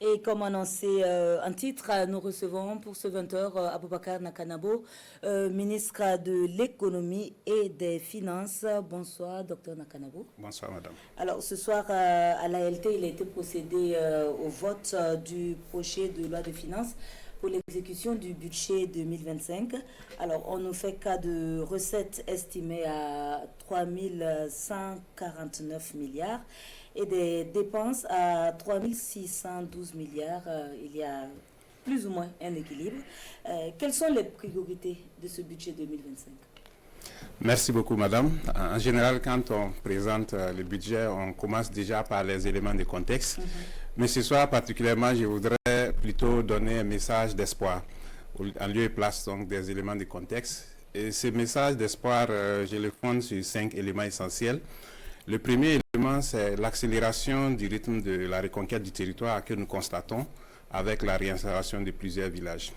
Et comme annoncé en titre, nous recevons pour ce 20h Aboubakar Nakanabo, ministre de l'économie et des finances. Bonsoir, docteur Nakanabo. Bonsoir, madame. Alors, ce soir, à l'ALT, il a été procédé au vote du projet de loi de finances pour l'exécution du budget 2025. Alors, on nous fait cas de recettes estimées à 3 149 milliards et des dépenses à 3 612 milliards. Il y a plus ou moins un équilibre. Quelles sont les priorités de ce budget 2025? Merci beaucoup, madame. En général, quand on présente le budget, on commence déjà par les éléments de contexte. Mais ce soir, particulièrement, je voudrais plutôt donner un message d'espoir, en lieu et place donc, des éléments de contexte. Et ce message d'espoir, je le fonde sur 5 éléments essentiels. Le premier élément, c'est l'accélération du rythme de la reconquête du territoire que nous constatons avec la réinstallation de plusieurs villages.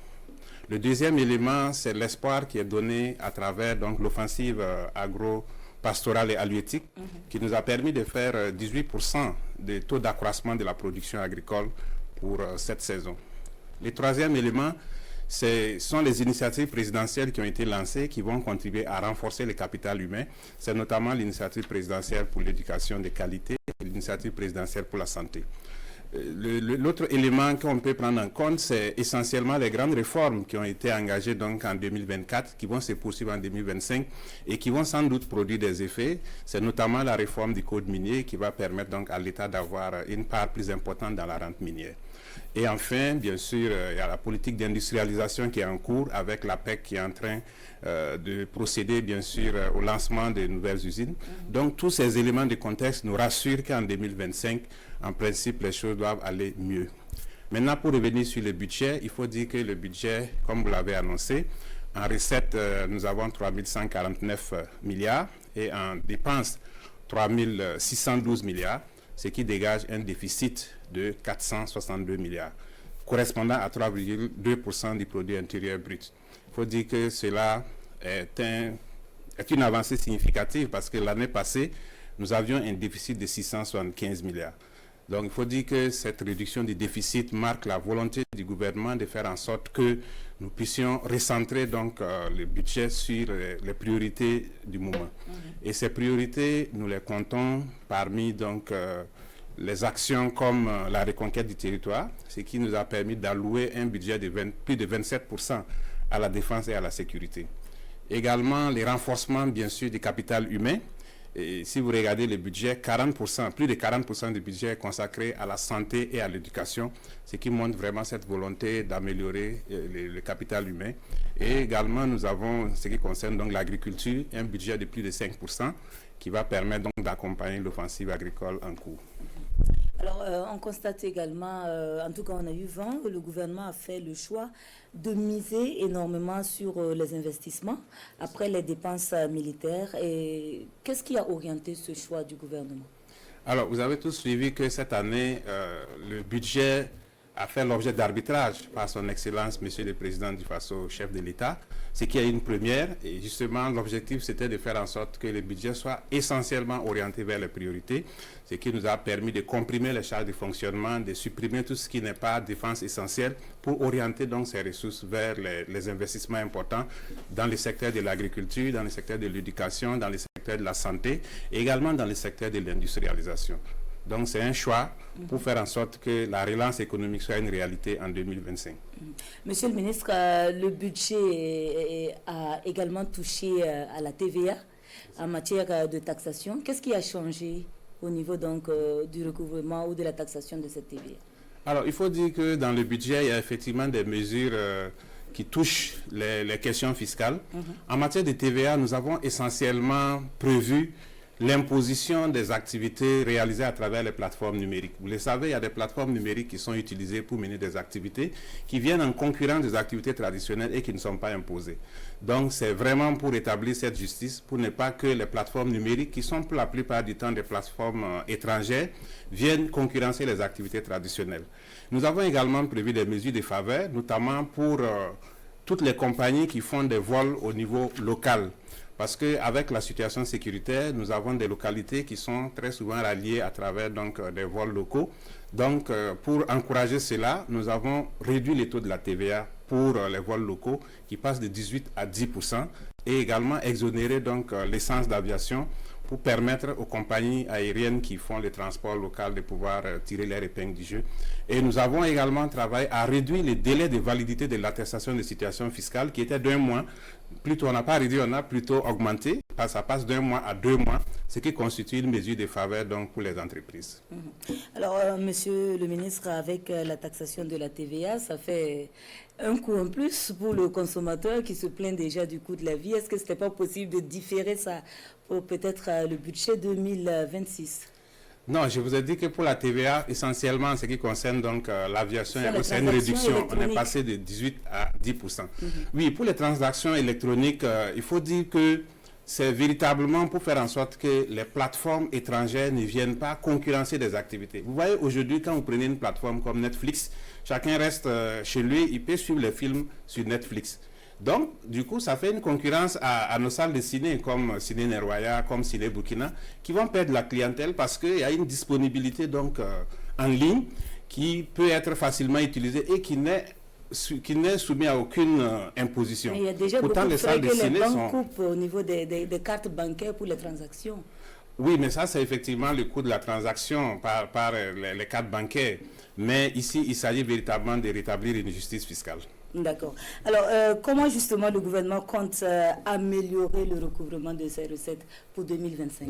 Le deuxième élément, c'est l'espoir qui est donné à travers l'offensive agro-pastorale et halieutique qui nous a permis de faire 18% de taux d'accroissement de la production agricole pour cette saison. Le troisième élément, ce sont les initiatives présidentielles qui ont été lancées qui vont contribuer à renforcer le capital humain. C'est notamment l'initiative présidentielle pour l'éducation de qualité et l'initiative présidentielle pour la santé. L'autre élément qu'on peut prendre en compte, c'est essentiellement les grandes réformes qui ont été engagées donc en 2024, qui vont se poursuivre en 2025 et qui vont sans doute produire des effets. C'est notamment la réforme du code minier qui va permettre donc à l'État d'avoir une part plus importante dans la rente minière. Et enfin, bien sûr, il y a la politique d'industrialisation qui est en cours avec l'APEC qui est en train de procéder, bien sûr, au lancement de nouvelles usines. Donc, tous ces éléments de contexte nous rassurent qu'en 2025, en principe, les choses doivent aller mieux. Maintenant, pour revenir sur le budget, il faut dire que le budget, comme vous l'avez annoncé, en recettes, nous avons 3 149 milliards et en dépenses, 3 612 milliards, ce qui dégage un déficit de 462 milliards, correspondant à 3,2% du produit intérieur brut. Il faut dire que cela est une avancée significative parce que l'année passée, nous avions un déficit de 675 milliards. Donc, il faut dire que cette réduction du déficit marque la volonté du gouvernement de faire en sorte que nous puissions recentrer donc le budget sur les priorités du moment. Et ces priorités, nous les comptons parmi donc les actions comme la reconquête du territoire, ce qui nous a permis d'allouer un budget de plus de 27% à la défense et à la sécurité. Également, les renforcements, bien sûr, du capital humain. Et si vous regardez le budget, plus de 40% du budget est consacré à la santé et à l'éducation, ce qui montre vraiment cette volonté d'améliorer le capital humain. Et également, nous avons, ce qui concerne donc l'agriculture, un budget de plus de 5% qui va permettre donc d'accompagner l'offensive agricole en cours. Alors, on constate également, en tout cas on a eu vent, le gouvernement a fait le choix de miser énormément sur les investissements après les dépenses militaires. Et qu'est-ce qui a orienté ce choix du gouvernement? Alors, vous avez tous suivi que cette année, le budget a fait l'objet d'arbitrage par son Excellence, Monsieur le Président du Faso, chef de l'État, ce qui est une première. Et justement, l'objectif, c'était de faire en sorte que le budget soit essentiellement orienté vers les priorités, ce qui nous a permis de comprimer les charges de fonctionnement, de supprimer tout ce qui n'est pas défense essentielle pour orienter donc ces ressources vers les investissements importants dans le secteur de l'agriculture, dans le secteur de l'éducation, dans le secteur de la santé et également dans le secteur de l'industrialisation. Donc, c'est un choix pour faire en sorte que la relance économique soit une réalité en 2025. Monsieur le ministre, le budget a également touché à la TVA en matière de taxation. Qu'est-ce qui a changé au niveau donc, du recouvrement ou de la taxation de cette TVA? Alors, il faut dire que dans le budget, il y a effectivement des mesures qui touchent les questions fiscales. En matière de TVA, nous avons essentiellement prévu l'imposition des activités réalisées à travers les plateformes numériques. Vous le savez, il y a des plateformes numériques qui sont utilisées pour mener des activités qui viennent en concurrence des activités traditionnelles et qui ne sont pas imposées. Donc, c'est vraiment pour établir cette justice, pour ne pas que les plateformes numériques, qui sont pour la plupart du temps des plateformes étrangères, viennent concurrencer les activités traditionnelles. Nous avons également prévu des mesures de faveur, notamment pour toutes les compagnies qui font des vols au niveau local. Parce qu'avec la situation sécuritaire, nous avons des localités qui sont très souvent ralliées à travers donc, des vols locaux. Donc, pour encourager cela, nous avons réduit les taux de la TVA pour les vols locaux qui passent de 18 à 10% et également exonéré donc l'essence d'aviation pour permettre aux compagnies aériennes qui font le transport local de pouvoir tirer leur épingle du jeu. Et nous avons également travaillé à réduire les délais de validité de l'attestation de situation fiscale qui était d'1 mois. Plutôt, on n'a pas réduit, on a plutôt augmenté. Ça passe d'1 mois à 2 mois, ce qui constitue une mesure de faveur donc, pour les entreprises. Alors, monsieur le ministre, avec la taxation de la TVA, ça fait un coût en plus pour le consommateur qui se plaint déjà du coût de la vie. Est-ce que ce n'était pas possible de différer ça pour peut-être le budget 2026? Non, je vous ai dit que pour la TVA, essentiellement, en ce qui concerne donc l'aviation, c'est une réduction. On est passé de 18 à 10%. Oui, pour les transactions électroniques, il faut dire que c'est véritablement pour faire en sorte que les plateformes étrangères ne viennent pas concurrencer des activités. Vous voyez, aujourd'hui, quand vous prenez une plateforme comme Netflix, chacun reste chez lui, il peut suivre les films sur Netflix. Donc, du coup, ça fait une concurrence à nos salles de ciné, comme Ciné Neroya, comme Ciné Burkina, qui vont perdre la clientèle parce qu'il y a une disponibilité donc, en ligne qui peut être facilement utilisée et qui n'est soumis à aucune imposition. Mais il y a déjà Pourtant, beaucoup de frais que les banques sont... coupent au niveau des cartes bancaires pour les transactions. Oui, mais ça, c'est effectivement le coût de la transaction par les cartes bancaires. Mais ici, il s'agit véritablement de rétablir une justice fiscale. D'accord. Alors, comment justement le gouvernement compte améliorer le recouvrement de ces recettes pour 2025?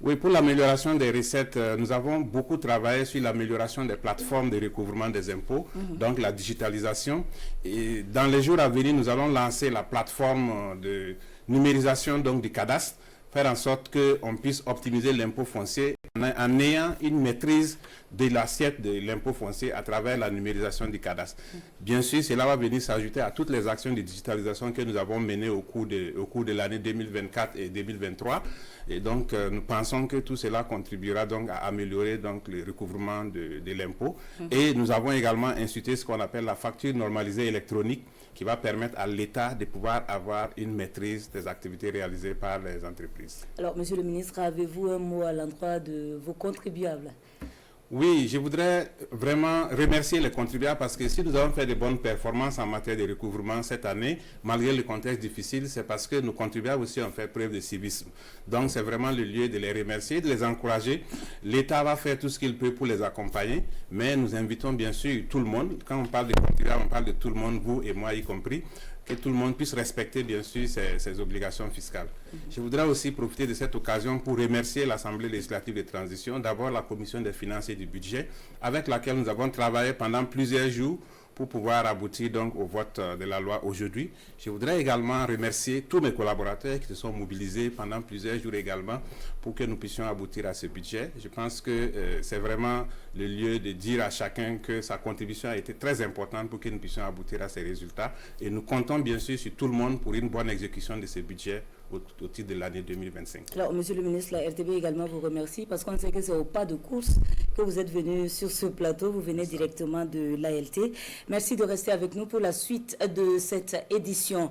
Oui, pour l'amélioration des recettes, nous avons beaucoup travaillé sur l'amélioration des plateformes de recouvrement des impôts, donc la digitalisation. Et dans les jours à venir, nous allons lancer la plateforme de numérisation donc, du cadastre, faire en sorte qu'on puisse optimiser l'impôt foncier en ayant une maîtrise de l'assiette de l'impôt foncier à travers la numérisation du cadastre. Bien sûr, cela va venir s'ajouter à toutes les actions de digitalisation que nous avons menées au cours de l'année 2024 et 2023. Et donc, nous pensons que tout cela contribuera donc à améliorer donc, le recouvrement de l'impôt. Et nous avons également institué ce qu'on appelle la facture normalisée électronique, qui va permettre à l'État de pouvoir avoir une maîtrise des activités réalisées par les entreprises. Alors, monsieur le ministre, avez-vous un mot à l'endroit de vos contribuables? Oui, je voudrais vraiment remercier les contribuables parce que si nous avons fait de bonnes performances en matière de recouvrement cette année, malgré le contexte difficile, c'est parce que nos contribuables aussi ont fait preuve de civisme. Donc, c'est vraiment le lieu de les remercier, de les encourager. L'État va faire tout ce qu'il peut pour les accompagner, mais nous invitons bien sûr tout le monde. Quand on parle de contribuables, on parle de tout le monde, vous et moi y compris, que tout le monde puisse respecter bien sûr ses obligations fiscales. Je voudrais aussi profiter de cette occasion pour remercier l'Assemblée législative de transition, d'abord la Commission des finances et du budget, avec laquelle nous avons travaillé pendant plusieurs jours pour pouvoir aboutir donc au vote de la loi aujourd'hui. Je voudrais également remercier tous mes collaborateurs qui se sont mobilisés pendant plusieurs jours également pour que nous puissions aboutir à ce budget. Je pense que c'est vraiment le lieu de dire à chacun que sa contribution a été très importante pour que nous puissions aboutir à ces résultats. Et nous comptons bien sûr sur tout le monde pour une bonne exécution de ce budget au titre de l'année 2025. Alors, monsieur le ministre, la RTB également vous remercie parce qu'on sait que c'est au pas de course que vous êtes venu sur ce plateau. Vous venez directement de l'ALT. Merci de rester avec nous pour la suite de cette édition.